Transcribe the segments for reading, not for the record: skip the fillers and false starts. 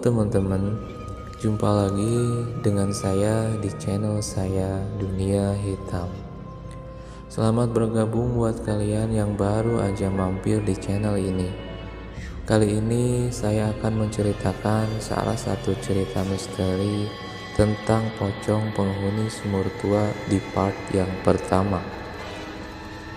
teman-teman, jumpa lagi dengan saya di channel saya Dunia Hitam. Selamat bergabung buat kalian yang baru aja mampir di channel ini. Kali ini saya akan menceritakan salah satu cerita misteri tentang pocong penghuni sumur tua di part yang pertama.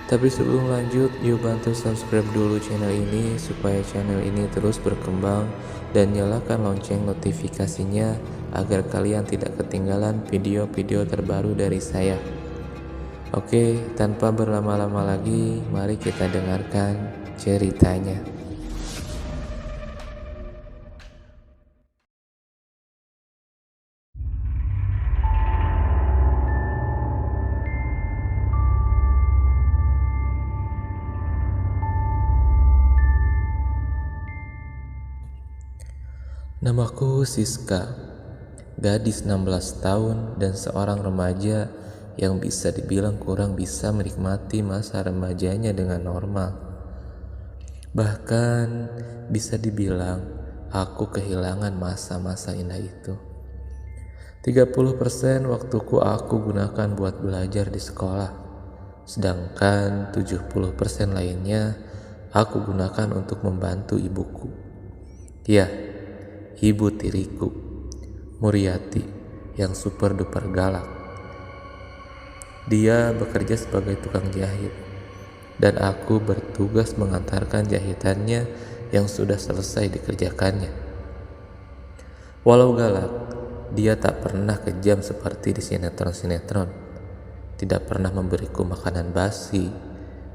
Tapi sebelum lanjut, yuk bantu subscribe dulu channel ini supaya channel ini terus berkembang dan nyalakan lonceng notifikasinya agar kalian tidak ketinggalan video-video terbaru dari saya. Oke, tanpa berlama-lama lagi, mari kita dengarkan ceritanya. Namaku Siska, gadis 16 tahun dan seorang remaja yang bisa dibilang kurang bisa menikmati masa remajanya dengan normal. Bahkan bisa dibilang aku kehilangan masa-masa indah itu. 30% waktuku aku gunakan buat belajar di sekolah, sedangkan 70% lainnya aku gunakan untuk membantu ibuku. Ya, ibu tiriku, Muriati, yang super duper galak. Dia bekerja sebagai tukang jahit, dan aku bertugas mengantarkan jahitannya yang sudah selesai dikerjakannya. Walau galak, dia tak pernah kejam seperti di sinetron-sinetron. Tidak pernah memberiku makanan basi,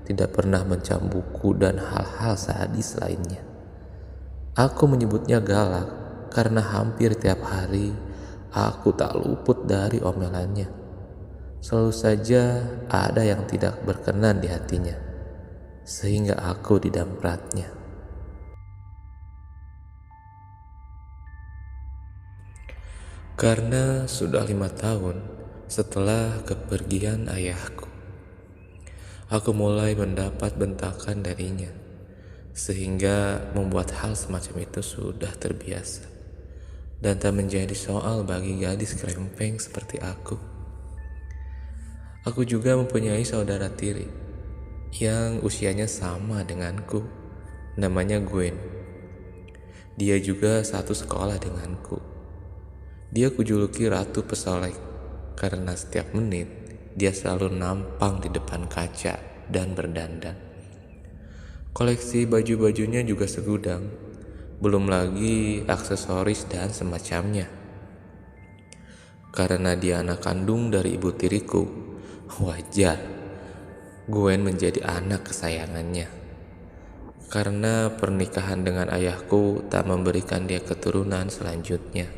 tidak pernah mencambuku, dan hal-hal sadis lainnya. Aku menyebutnya galak karena hampir tiap hari aku tak luput dari omelannya. Selalu saja ada yang tidak berkenan di hatinya, sehingga aku didampratnya. Karena sudah 5 tahun setelah kepergian ayahku, aku mulai mendapat bentakan darinya, sehingga membuat hal semacam itu sudah terbiasa dan tak menjadi soal bagi gadis krempeng seperti aku. Aku juga mempunyai saudara tiri yang usianya sama denganku, namanya Gwen. Dia juga satu sekolah denganku. Dia kujuluki Ratu Pesolek karena setiap menit dia selalu nampang di depan kaca dan berdandan. Koleksi baju-bajunya juga segudang, belum lagi aksesoris dan semacamnya. Karena dia anak kandung dari ibu tiriku, wajar Gwen menjadi anak kesayangannya. Karena pernikahan dengan ayahku tak memberikan dia keturunan selanjutnya.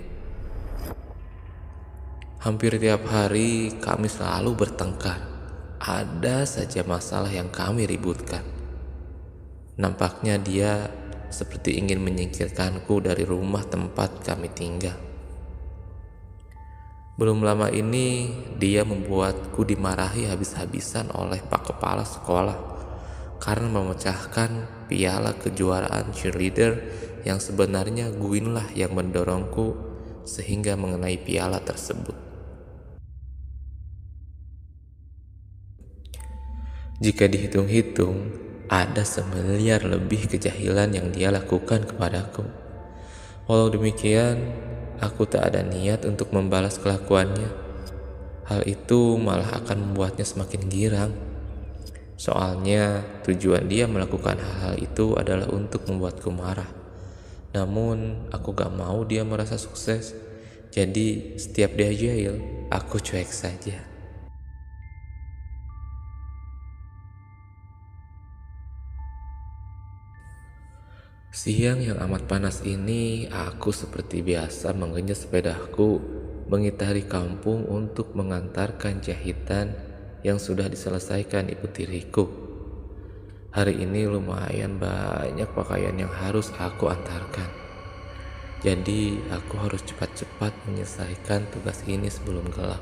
Hampir tiap hari kami selalu bertengkar. Ada saja masalah yang kami ributkan. Nampaknya dia seperti ingin menyingkirkanku dari rumah tempat kami tinggal. Belum lama ini dia membuatku dimarahi habis-habisan oleh Pak Kepala Sekolah karena memecahkan piala kejuaraan cheerleader yang sebenarnya Gwyn lah yang mendorongku sehingga mengenai piala tersebut. Jika dihitung-hitung, ada semiliar lebih kejahilan yang dia lakukan kepadaku. Walau demikian, aku tak ada niat untuk membalas kelakuannya. Hal itu malah akan membuatnya semakin girang. Soalnya tujuan dia melakukan hal-hal itu adalah untuk membuatku marah. Namun aku gak mau dia merasa sukses. Jadi setiap dia jahil, aku cuek saja. Siang yang amat panas ini, aku seperti biasa mengenyes sepedaku mengitari kampung untuk mengantarkan jahitan yang sudah diselesaikan ibu tiriku. Hari ini lumayan banyak pakaian yang harus aku antarkan. Jadi aku harus cepat-cepat menyelesaikan tugas ini sebelum gelap.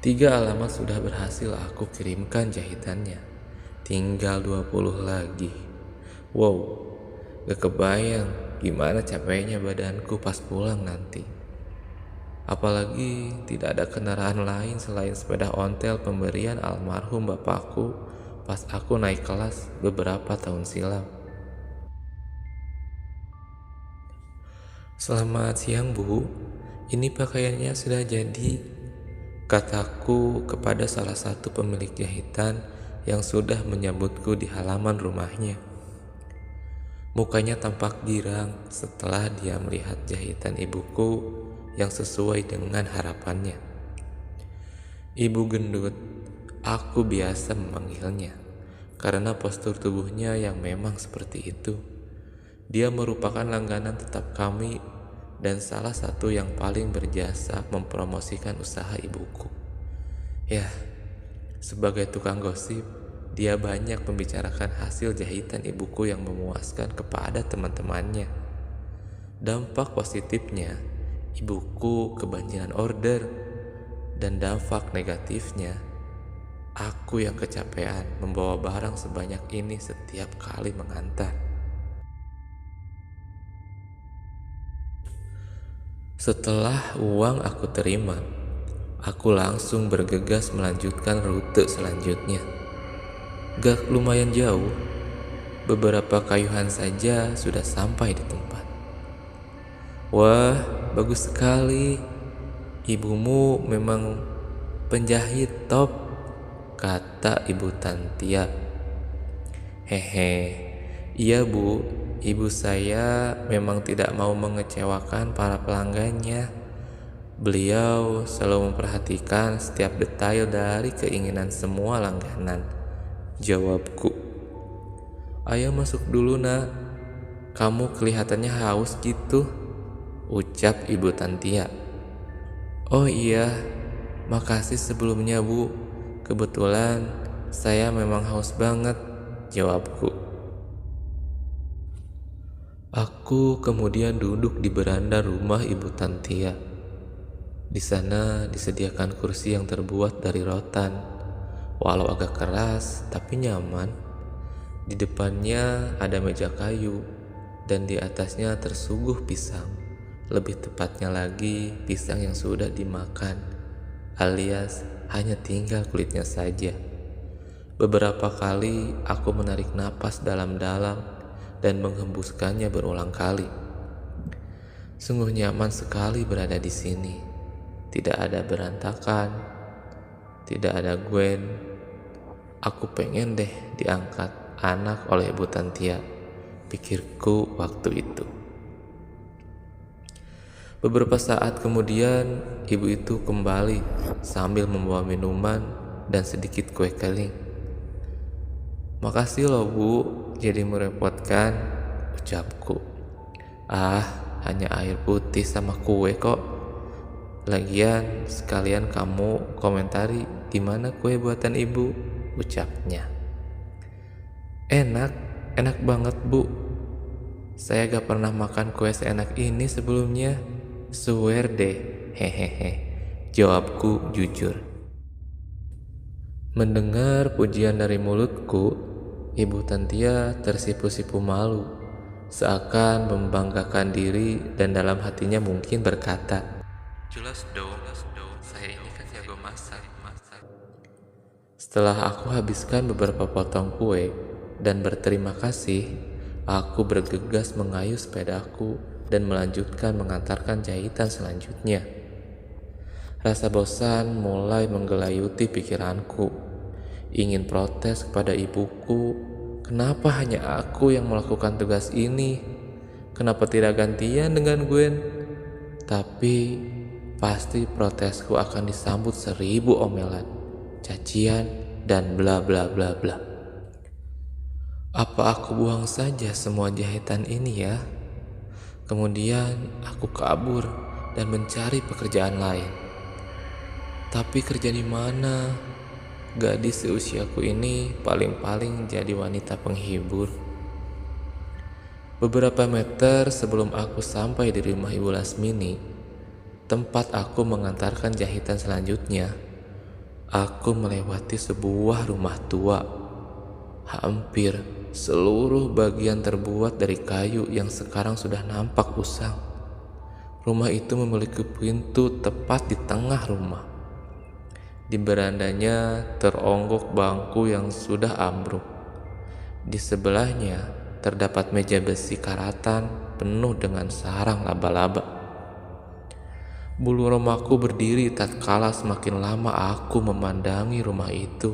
3 alamat sudah berhasil aku kirimkan jahitannya. Tinggal 20 lagi. Wow, gak kebayang gimana capeknya badanku pas pulang nanti. Apalagi tidak ada kendaraan lain selain sepeda ontel pemberian almarhum bapakku pas aku naik kelas beberapa tahun silam. Selamat siang Bu, ini pakaiannya sudah jadi, kataku kepada salah satu pemilik jahitan yang sudah menyambutku di halaman rumahnya. Mukanya tampak girang setelah dia melihat jahitan ibuku yang sesuai dengan harapannya. Ibu gendut, aku biasa memanggilnya, karena postur tubuhnya yang memang seperti itu. Dia merupakan langganan tetap kami dan salah satu yang paling berjasa mempromosikan usaha ibuku. Ya, sebagai tukang gosip, dia banyak membicarakan hasil jahitan ibuku yang memuaskan kepada teman-temannya. Dampak positifnya, ibuku kebanjiran order, dan dampak negatifnya, aku yang kecapean membawa barang sebanyak ini setiap kali mengantar. Setelah uang aku terima, aku langsung bergegas melanjutkan rute selanjutnya. Gak lumayan jauh, beberapa kayuhan saja sudah sampai di tempat. Wah, bagus sekali. Ibumu memang penjahit top, kata Ibu Tantia. Hehe, iya Bu, ibu saya memang tidak mau mengecewakan para pelanggannya. Beliau selalu memperhatikan setiap detail dari keinginan semua langganan, jawabku. Ayo masuk dulu nak, kamu kelihatannya haus gitu, ucap Ibu Tantia. Oh iya, makasih sebelumnya Bu, kebetulan saya memang haus banget, jawabku. Aku kemudian duduk di beranda rumah Ibu Tantia. Di sana disediakan kursi yang terbuat dari rotan, walau agak keras tapi nyaman. Di depannya ada meja kayu dan di atasnya tersuguh pisang. Lebih tepatnya lagi pisang yang sudah dimakan, alias hanya tinggal kulitnya saja. Beberapa kali aku menarik napas dalam-dalam dan menghembuskannya berulang kali. Sungguh nyaman sekali berada di sini. Tidak ada berantakan, tidak ada Gwen. Aku pengen deh diangkat anak oleh Ibu Tantia, pikirku waktu itu. Beberapa saat kemudian, ibu itu kembali sambil membawa minuman dan sedikit kue kering. Makasih loh Bu, jadi merepotkan, ucapku. Ah, hanya air putih sama kue kok. Lagian sekalian kamu komentari gimana kue buatan ibu, ucapnya. Enak banget Bu. Saya gak pernah makan kue seenak ini sebelumnya. Swear deh, hehehe, jawabku jujur. Mendengar pujian dari mulutku, Ibu Tantia tersipu-sipu malu, seakan membanggakan diri dan dalam hatinya mungkin berkata, jelas dong, saya ini kan jago masak. Setelah aku habiskan beberapa potong kue dan berterima kasih, aku bergegas mengayuh sepedaku dan melanjutkan mengantarkan jahitan selanjutnya. Rasa bosan mulai menggelayuti pikiranku. Ingin protes kepada ibuku, kenapa hanya aku yang melakukan tugas ini? Kenapa tidak gantian dengan Gwen? Tapi pasti protesku akan disambut 1000 omelan, cacian, dan bla bla bla bla. Apa aku buang saja semua jahitan ini ya? Kemudian aku kabur dan mencari pekerjaan lain. Tapi kerja di mana? Gadis seusiaku ini paling-paling jadi wanita penghibur. Beberapa meter sebelum aku sampai di rumah Ibu Lasmini, tempat aku mengantarkan jahitan selanjutnya, aku melewati sebuah rumah tua. Hampir seluruh bagian terbuat dari kayu yang sekarang sudah nampak usang. Rumah itu memiliki pintu tepat di tengah rumah. Di berandanya teronggok bangku yang sudah ambruk. Di sebelahnya terdapat meja besi karatan penuh dengan sarang laba-laba. Bulu romaku berdiri tatkala semakin lama aku memandangi rumah itu.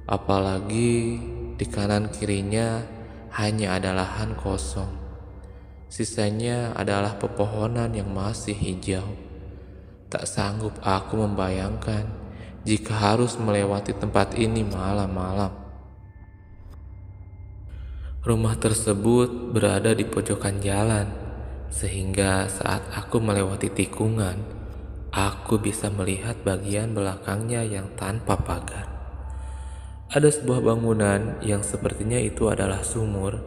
Apalagi di kanan kirinya hanya ada lahan kosong. Sisanya adalah pepohonan yang masih hijau. Tak sanggup aku membayangkan jika harus melewati tempat ini malam-malam. Rumah tersebut berada di pojokan jalan, sehingga saat aku melewati tikungan, aku bisa melihat bagian belakangnya yang tanpa pagar. Ada sebuah bangunan yang sepertinya itu adalah sumur.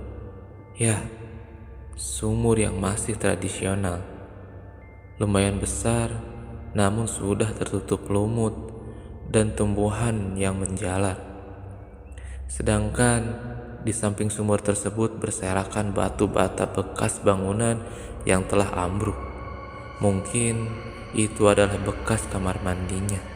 Ya, sumur yang masih tradisional. Lumayan besar, namun sudah tertutup lumut dan tumbuhan yang menjalar. Sedangkan di samping sumur tersebut berserakan batu bata bekas bangunan yang telah ambruk. Mungkin itu adalah bekas kamar mandinya.